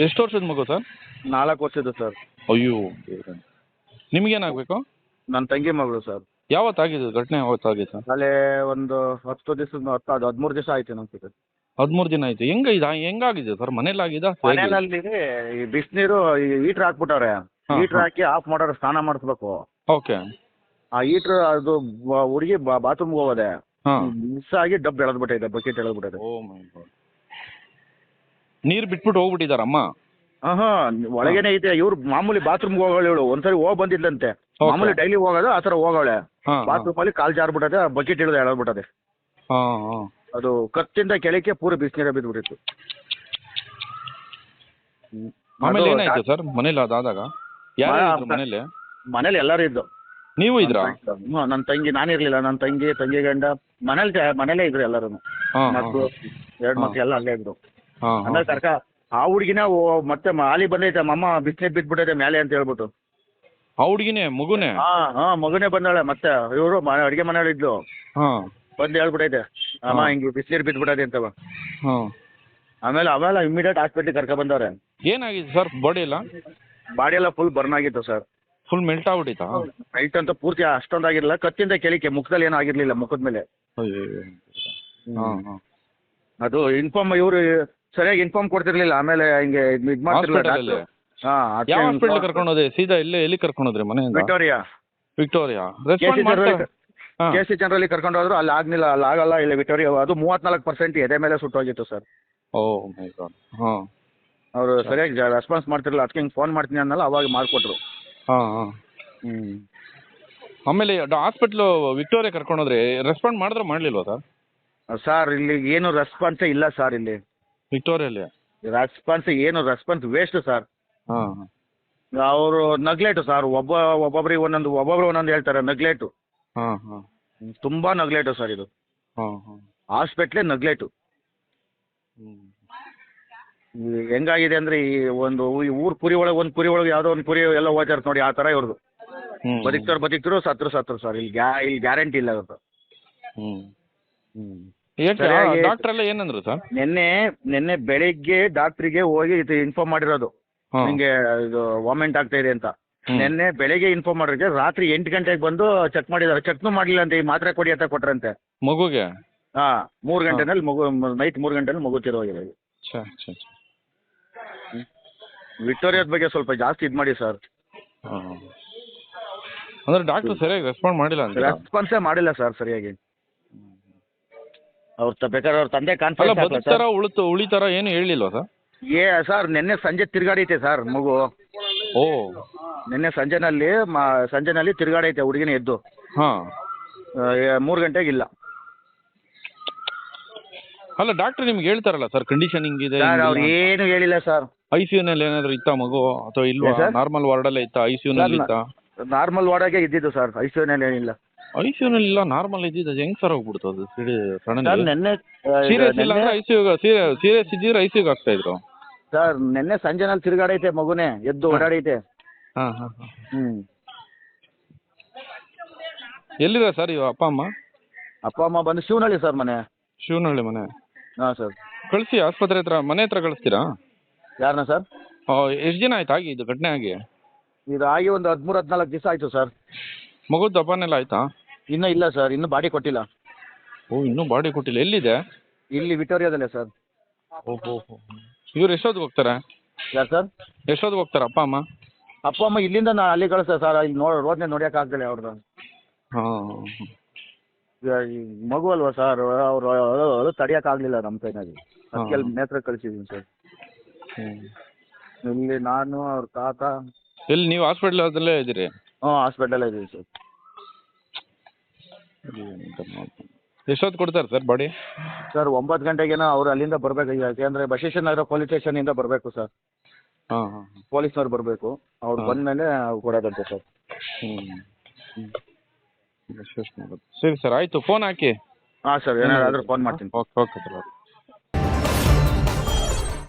ಎಷ್ಟು ವರ್ಷದ ಮಗು ಸರ್? 4 ವರ್ಷದ್ದು ಸರ್. ಅಯ್ಯೋ, ನಿಮಗೇನಾಗಬೇಕು? ನನ್ನ ತಂಗಿ ಮಗಳು ಸರ್. ಯಾವತ್ತಾಗಿದೆ ಘಟನೆ? ಯಾವತ್ತಾಗಿದೆ ಸರ್? ಅಲ್ಲೇ ಒಂದು 10 ದಿವಸ 13 ದಿವಸ ಆಯ್ತು ಅನ್ಸುತ್ತೆ. 13 ದಿನ ಆಯ್ತು. ಹೆಂಗಾಗಿದೆ ಸರ್? ಮನೇಲಾಗಿದೆ? ಮನೆಯಲ್ಲಿ ಈ ಬಿಸಿನೀರು ಹೀಟ್ರ್ ಹಾಕ್ಬಿಟ್ಟವ್ರೆ. ಹೀಟ್ರ್ ಹಾಕಿ ಆಫ್ ಮಾಡೋರು ಸ್ನಾನ ಮಾಡಿಸ್ಬೇಕು. ಓಕೆ. ಆ ಹೀಟ್ರ್ ಅದು ಹುಡುಗಿ ಬಾತ್ರೂಮ್ಗೆ ಹೋಗೋದೆ ಮಿಸ್ ಆಗಿ ಡಬ್ ಎಳೆದ್ಬಿಟ್ಟೈತೆ, ಬಕೆಟ್ ಎಳೆದ್ಬಿಟ್ಟೈತೆ. ಓ ಮೈ ಗಾಡ್. ನೀರು ಬಿಟ್ಬಿಟ್ಟು ಹೋಗ್ಬಿಟ್ಟಿದಾರಮ್ಮ? ಒಳಗೇನೆ ಐತೆ. ಇವ್ರು ಮಾಮೂಲಿ ಬಾತ್ರೂಮ್ಗೆ ಹೋಗೋಳು ಇವಳು. ಒಂದ್ಸರಿ ಹೋಗ್ ಬಂದಿದ್ಲಂತೆ. ಮಾಮೂಲಿ ಡೈಲಿ ಹೋಗೋದು ಆ ಥರ ಹೋಗೋಳೆ. ಬಾತ್ರೂಮ್ ಅಲ್ಲಿ ಕಾಲ್ ಜಾರ್ಬಿಟ್ಟದೆ, ಬಕೆಟ್ ಇಳಿದು ಎಳೆದ್ಬಿಟ್ಟದೆ. ಅದು ಕತ್ತಿಂದ ಕೆಳಕ್ಕೆ ಪೂರ ಬಿಸಿನೀರ ಬಿದ್ದುಬಿಟ್ಟಿತ್ತು. ಆಮೇಲೆ ಏನಾಯ್ತು ಸರ್ ಮನೇಲಿ ಅದಾದಾಗ? ಯಾರು ಮನೇಲಿ? ಮನೇಲಿ ಎಲ್ಲರೂ ಇದ್ದು. ನೀವು ಇದ್ರಾ? ನನ್ನ ತಂಗಿ, ನಾನಿರ್ಲಿಲ್ಲ. ನನ್ನ ತಂಗಿ ಗಂಡ ಮನೇಲೇ ಇದ್ರು ಎಲ್ಲರೂ. ಮಕ್ಕಳು 2 ಮಕ್ಳು ಎಲ್ಲ ಅಲ್ಲೇ ಇದ್ರು. ಆಮೇಲೆ ಆ ಹುಡುಗಿನ ಮತ್ತೆ ಹಾಲಿ ಬಂದೈತೆ, ಮಮ್ಮ ಬಿಸಿನೀರ್ ಬಿದ್ಬಿಟ್ಟೈತೆ ಮೇಲೆ ಅಂತ ಹೇಳ್ಬಿಟ್ಟು. ಆ ಹುಡುಗಿನೇ ಮಗುನೇ? ಮಗುನೇ ಬಂದಾಳೆ. ಮತ್ತೆ ಇವರು ಅಡಿಗೆ ಮನೆಯಲ್ಲಿ ಇದ್ಲು. ಬಂದು ಹೇಳ್ಬಿಟ್ಟೈತೆ, ಅಮ್ಮ ಹಿಂಗೆ ಬಿಸಿನೀರ್ ಬಿದ್ಬಿಟ್ಟೈತೆ ಅಂತವ. ಆಮೇಲೆ ಇಮಿಡಿಯೇಟ್ ಹಾಸ್ಪಿಟ್ಲಿಗೆ ಕರ್ಕೊ ಬಂದವ್ರೆ. ಏನಾಗಿದೆ ಸರ್ ಬಾಡಿ ಎಲ್ಲ? ಬಾಡಿ ಎಲ್ಲ ಫುಲ್ ಬರ್ನ್ ಆಗಿತ್ತು ಸರ್. ಫುಲ್ ಮೆಲ್ಟ್ ಆಗ್ಬಿಟ್ಟಿತ್ತಾ? ಮೆಲ್ಟ್ ಅಂತ ಪೂರ್ತಿ ಅಷ್ಟೊಂದಾಗಿರಲಿಲ್ಲ. ಕತ್ತಿಂದ ಕೆಳಕ್ಕೆ ಮುಖದಲ್ಲಿ ಏನೂ ಆಗಿರ್ಲಿಲ್ಲ, ಮುಖದ ಮೇಲೆ. ಅದು ಇವ್ರು ಸರಿಯಾಗಿ ಇನ್ಫಾರ್ಮ್ ಕೊಡ್ತಿರ್ಲಿಲ್ಲ. ಆಮೇಲೆ ಹಿಂಗೆ ಇದು ಮಾಡ್ತಿರ್ಲಿಲ್ಲ. ಯಾವ ಹಾಸ್ಪಿಟಲ್ ಕರ್ಕೊಂಡು ಹೋದೆ? ಸೀದಾ ಎಲ್ಲಿ ಕರ್ಕೊಂಡು ಹೋದ್ರಿ ಮನೆಯಿಂದ? ವಿಕ್ಟೋರಿಯಾ. KC ಜನರಲ್ಲಿ ಕರ್ಕೊಂಡು ಹೋದ್ರು. ಅಲ್ಲಿ ಆಗ್ಲಿಲ್ಲ, ಅಲ್ಲಿ ಆಗಲ್ಲ. ಇಲ್ಲ ವಿಕ್ಟೋರಿಯಾ. ಅದು 34% ಎದೆ ಮೇಲೆ ಸುಟ್ಟೋಗಿತ್ತು ಸರ್. ಓ ಮೈ ಗಾಡ್. ಅವರು ಸರಿಯಾಗಿ ರೆಸ್ಪಾನ್ಸ್ ಮಾಡ್ತಿರಲಿಲ್ಲ. ಅದಕ್ಕೆ ಹಿಂಗೆ ಫೋನ್ ಮಾಡ್ತೀನಿ ಅನ್ನಲ್ಲ, ಅವಾಗ ಮಾಡಿಕೊಟ್ರು. ಆಮೇಲೆ ಹಾಸ್ಪಿಟ್ಲು ವಿಕ್ಟೋರಿಯಾ ಕರ್ಕೊಂಡು ಹೋದ್ರೆ ರೆಸ್ಪಾಂಡ್ ಮಾಡಿದ್ರೆ ಮಾಡ್ಲಿಲ್ವಾ ಸರ್? ಸರ್ ಇಲ್ಲಿ ಏನು ರೆಸ್ಪಾನ್ಸೇ ಇಲ್ಲ ಸರ್. ಇಲ್ಲಿ ವಿಕ್ಟೋರಿಯಲ್ಲಿ ರೆಸ್ಪಾನ್ಸ್ ವೇಸ್ಟ್ ಸರ್. ಅವರು ನಗ್ಲೇಟು ಸರ್. ಒಬ್ಬೊಬ್ರಿಗೆ ಒಂದೊಂದು ಹೇಳ್ತಾರೆ. ನಗ್ಲೇಟು, ತುಂಬಾ ನಗ್ಲೇಟು ಸರ್ ಇದು. ಹಾಸ್ಪಿಟ್ಲೇ ನಗ್ಲೇಟು. ಹೆಂಗಾಗಿದೆ ಅಂದ್ರೆ ಈ ಕುರಿ ಒಳಗೆ ಯಾವುದೋ ಒಂದು ಕುರಿ ಎಲ್ಲ ಹೋಗ್ತಾರೆ ನೋಡಿ, ಆ ಥರ ಇವ್ರದ್ದು. ಬದುಕ್ತರು ಸತ್ರು ಸರ್. ಇಲ್ಲಿ ಗ್ಯಾರಂಟಿ ಇಲ್ಲ ಅವ್ರದ್ದು. ಡಾಕ್ಟರ್ ಎಲ್ಲ ಏನಂದ್ರು ಸರ್? ನಿನ್ನೆ ಬೆಳಿಗ್ಗೆ ಡಾಕ್ಟ್ರಿಗೆ ಹೋಗಿ ಇನ್ಫಾರ್ಮ್ ಮಾಡಿರೋದು, ನಿಂಗೆ ಇದು ವಾಮೆಂಟ್ ಆಗ್ತಾ ಇದೆ ಅಂತ. ನಿನ್ನೆ ಬೆಳಿಗ್ಗೆ ಇನ್ಫಾರ್ಮ್ ಮಾಡಿದ್ರೆ ರಾತ್ರಿ 8 ಗಂಟೆಗೆ ಬಂದು ಚೆಕ್ ಮಾಡಿದಾರೆ. ಚೆಕ್ನು ಮಾಡಲಿಲ್ಲ ಅಂತ, ಈ ಮಾತ್ರೆ ಕೊಡಿ ಅಂತ ಕೊಟ್ರಂತೆ ಮಗುಗೆ. 3 ಗಂಟೆನಲ್ಲಿ ನೈಟ್ 3 ಗಂಟೆನಲ್ಲಿ ಮಗು ತೀರೋಗಿದೆ. ವಿಕ್ಟೋರಿಯಾದ ಬಗ್ಗೆ ಸ್ವಲ್ಪ ಜಾಸ್ತಿ ಇದು ಮಾಡಿ ಸರ್. ಅಂದ್ರೆ ಡಾಕ್ಟರ್ ಸರಿಯಾಗಿ ರೆಸ್ಪಾಂಡ್ ಮಾಡಿಲ್ಲ ಅಂತ? ರೆಸ್ಪಾನ್ಸೇ ಮಾಡಿಲ್ಲ ಸರ್ ಸರಿಯಾಗಿ. ಬೇಕಾದ್ರೆ ಅವ್ರ ತಂದೆ ಕಾನ್ಫರೆನ್ಸ್ ಉಳಿತಾರ ಏನು ಹೇಳಿಲ್ವಾ ಸರ್? ಸರ್ ನಿನ್ನೆ ಸಂಜೆ ತಿರ್ಗಾಡೈತೆ ಸರ್ ಮಗು. ಓ, ನಿನ್ನೆ ಸಂಜೆನಲ್ಲಿ ತಿರ್ಗಾಡೈತೆ ಹುಡುಗಿನ ಎದ್ದು. 3 ಗಂಟೆಗೆ ಇಲ್ಲ. ಅಲ್ಲ ಡಾಕ್ಟರ್ ನಿಮ್ಗೆ ಹೇಳ್ತಾರಲ್ಲ ಸರ್ ಕಂಡೀಷನ್ ಹಿಂಗಿದೆ? ಅವ್ರು ಏನು ಹೇಳಿಲ್ಲ ಸರ್. ICU ನಲ್ಲಿ ಏನಾದ್ರು ಇತ್ತಾ ಮಗು ಅಥವಾ ಇಲ್ವಾ? ನಾರ್ಮಲ್ ವಾರ್ಡ್ ಅಲ್ಲೇ ಇತ್ತಾ? ICU ನಲ್ಲಿ ಇತ್ತಾ? ನಾರ್ಮಲ್ ವಾರ್ಡಾಗೆ ಇದ್ದಿದ್ದು ಸರ್. ICU ನಲ್ಲಿ ಏನಿಲ್ಲ. ICU ನಲ್ಲಿ ಇಲ್ಲ, ನಾರ್ಮಲ್ ಇದ್ದಿದ್ದು. ಹೆಂಗ್ ಸರ್ ಹೋಗ್ಬಿಡ್ತು ಅದು ನೆನ್ನೆ? ಸೀರಿಯಸ್ ಇಲ್ಲ ಅಂದ್ರೆ ಸೀರಿಯಸ್ ಇದ್ದಿದ್ರೆ ICUಗೆ ಹಾಕ್ತಾ ಇದ್ರು ಸರ್. ನಿನ್ನೆ ಸಂಜೆನಲ್ಲಿ ತಿರ್ಗಾಡೈತೆ ಮಗುನೇ, ಎದ್ದು ಓಡಾಡೈತೆ. ಎಲ್ಲಿದೆ ಸರ್ ಇವ ಅಪ್ಪ ಅಮ್ಮ? ಬಂದು ಶಿವನಹಳ್ಳಿ ಸರ್ ಮನೆ. ಶಿವನಹಳ್ಳಿ ಮನೆ? ಸರ್. ಕಳಿಸಿ ಆಸ್ಪತ್ರೆ ಹತ್ರ, ಮನೆ ಹತ್ರ ಕಳಿಸ್ತೀರಾ? ಯಾರನ್ನ ಸರ್? ಎಷ್ಟು ದಿನ ಆಯ್ತು ಆಗಿ ಇದು ಘಟನೆ ಆಗಿ? ಇದು ಆಗಿ ಒಂದು 13-14 ದಿವಸ ಆಯ್ತು ಸರ್. ಮಗು ದಪ್ಪನೆಲ್ಲ ಆಯ್ತಾ? ಇನ್ನೂ ಇಲ್ಲ ಸರ್, ಇನ್ನೂ ಬಾಡಿ ಕೊಟ್ಟಿಲ್ಲ. ಓ, ಇನ್ನೂ ಬಾಡಿ ಕೊಟ್ಟಿಲ್ಲ. ಎಲ್ಲಿದೆ? ಇಲ್ಲಿ ವಿಕ್ಟೋರಿಯಾದಲ್ಲೇ ಸರ್. ಓಹೋ. ಇವ್ರು ಎಷ್ಟೊತ್ತಿಗೆ ಹೋಗ್ತಾರೆ? ಯಾರು ಸರ್? ಎಷ್ಟೊತ್ತಿಗೆ ಹೋಗ್ತಾರೆ ಅಪ್ಪ ಅಮ್ಮ? ಇಲ್ಲಿಂದ ಅಲ್ಲಿ ಕಳಿಸ್ತಾರೆ ಸರ್. ಇಲ್ಲಿ ರೋಡ್ನೇ ನೋಡೋಕ್ಕಾಗ್ತಿಲ್ಲ ಅವ್ರದ್ದು. ಮಗು ಅಲ್ವಾ ಸರ್, ಅವರು ತಡಿಯೋಕ್ಕಾಗಲಿಲ್ಲ ನಮ್ಮ ಕೈನಲ್ಲಿ. ಅದಕ್ಕೆ ನೇತ್ರ ಕಳಿಸಿದ್ದೀನಿ ಸರ್. ಇಲ್ಲಿ ನಾನು, ಅವ್ರ ತಾತ. ಎಲ್ಲಿ ನೀವು ಹಾಸ್ಪಿಟ್ಲಲ್ಲೇ ಇದ್ದೀರಿ? ಹಾಸ್ಪಿಟಲೇ ಇದ್ದೀವಿ ಸರ್. ಎಷ್ಟೊತ್ತು ಕೊಡ್ತಾರೆ ಸರ್ ಬಾಡಿ? ಸರ್ 9 ಗಂಟೆಗೇನೋ ಅವ್ರು ಅಲ್ಲಿಂದ ಬರಬೇಕು. ಯಾಕೆಂದರೆ ಬಸವೇಶ್ವರ ಪೊಲೀಸ್ ಸ್ಟೇಷನಿಂದ ಬರಬೇಕು ಸರ್. ಪೊಲೀಸ್ನವ್ರು ಬರಬೇಕು. ಅವ್ರು ಬಂದಮೇಲೆ ಕೊಡೋದಂತೆ ಸರ್. ಸರಿ ಸರ್, ಆಯಿತು. ಫೋನ್ ಹಾಕಿ. ಸರ್, ಏನಾದರೂ ಫೋನ್ ಮಾಡ್ತೀನಿ. Okay sir.